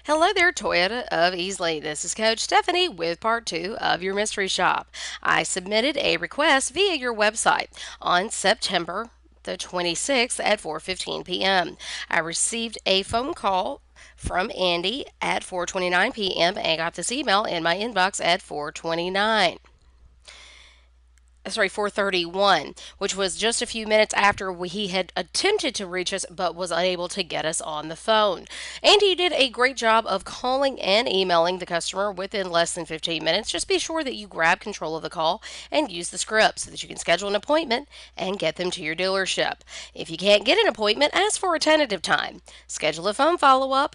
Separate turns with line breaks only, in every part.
Hello there, Toyota of Easley. This is Coach Stephanie with part two of your mystery shop. I submitted a request via your website on September the 26th at 4:15 p.m. I received a phone call from Andy at 4:29 p.m. and got this email in my inbox at 4:31, which was just a few minutes after he had attempted to reach us but was unable to get us on the phone. Andy did a great job of calling and emailing the customer within less than 15 minutes. Just be sure that you grab control of the call and use the script so that you can schedule an appointment and get them to your dealership. If you can't get an appointment, ask for a tentative time. Schedule a phone follow up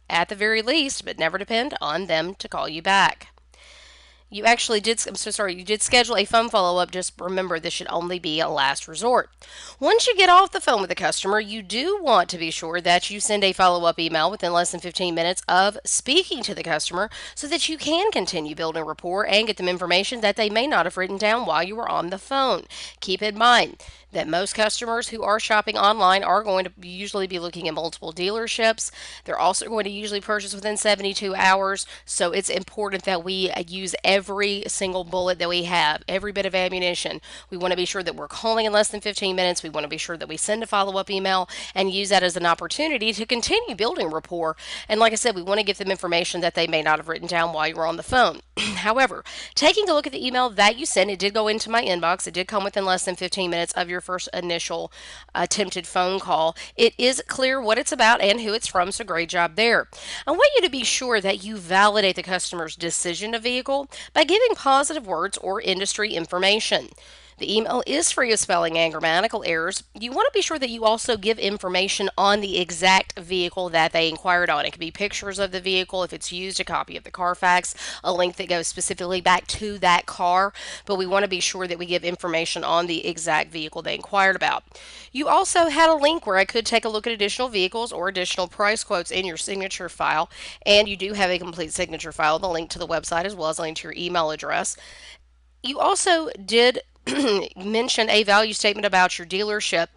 at the very least, but never depend on them to call you back. You actually did, I'm so sorry, you did schedule a phone follow up. Just remember, this should only be a last resort. Once you get off the phone with the customer, you do want to be sure that you send a follow up email within less than 15 minutes of speaking to the customer so that you can continue building rapport and get them information that they may not have written down while you were on the phone. Keep in mind that most customers who are shopping online are going to usually be looking at multiple dealerships. They're also going to usually purchase within 72 hours. So it's important that we use every single bullet that we have, every bit of ammunition. We want to be sure that we're calling in less than 15 minutes. We want to be sure that we send a follow up email and use that as an opportunity to continue building rapport. And like I said, we want to give them information that they may not have written down while you were on the phone. However, taking a look at the email that you sent, it did go into my inbox. It did come within less than 15 minutes of your first initial attempted phone call. It is clear what it's about and who it's from, so great job there. I want you to be sure that you validate the customer's decision of vehicle by giving positive words or industry information. The email is free of spelling and grammatical errors. You want to be sure that you also give information on the exact vehicle that they inquired on. It could be pictures of the vehicle, if it's used, a copy of the Carfax, a link that goes specifically back to that car. But we want to be sure that we give information on the exact vehicle they inquired about. You also had a link where I could take a look at additional vehicles or additional price quotes in your signature file. And you do have a complete signature file, the link to the website as well as a link to your email address. You also did mention a value statement about your dealership.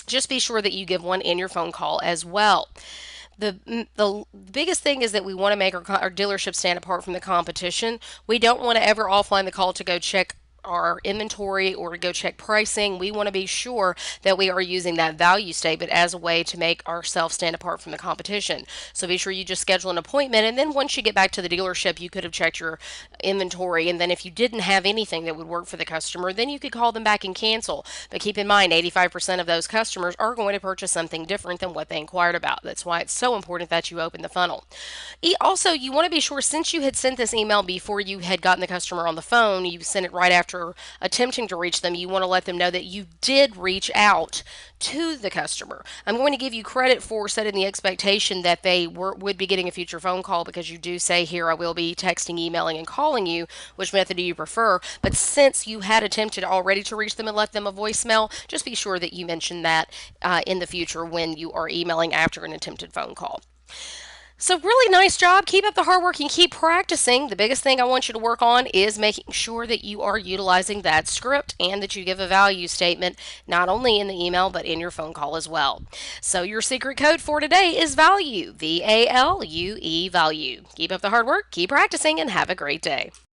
Just be sure that you give one in your phone call as well. The biggest thing is that we want to make our dealership stand apart from the competition. We don't want to ever offline the call to go check our inventory or to go check pricing. We want to be sure that we are using that value statement as a way to make ourselves stand apart from the competition. So be sure you just schedule an appointment, and then once you get back to the dealership, you could have checked your inventory, and then if you didn't have anything that would work for the customer, then you could call them back and cancel. But keep in mind, 85% of those customers are going to purchase something different than what they inquired about. That's why it's so important that you open the funnel. Also, you want to be sure, since you had sent this email before you had gotten the customer on the phone, you sent it right after attempting to reach them, you want to let them know that you did reach out to the customer. I'm going to give you credit for setting the expectation that they would be getting a future phone call, because you do say here, I will be texting, emailing, and calling you. Which method do you prefer? But since you had attempted already to reach them and left them a voicemail, just be sure that you mention that in the future when you are emailing after an attempted phone call. So, really nice job. Keep up the hard work and keep practicing. The biggest thing I want you to work on is making sure that you are utilizing that script and that you give a value statement not only in the email but in your phone call as well. So, your secret code for today is value. VALUE, value. Keep up the hard work, keep practicing, and have a great day.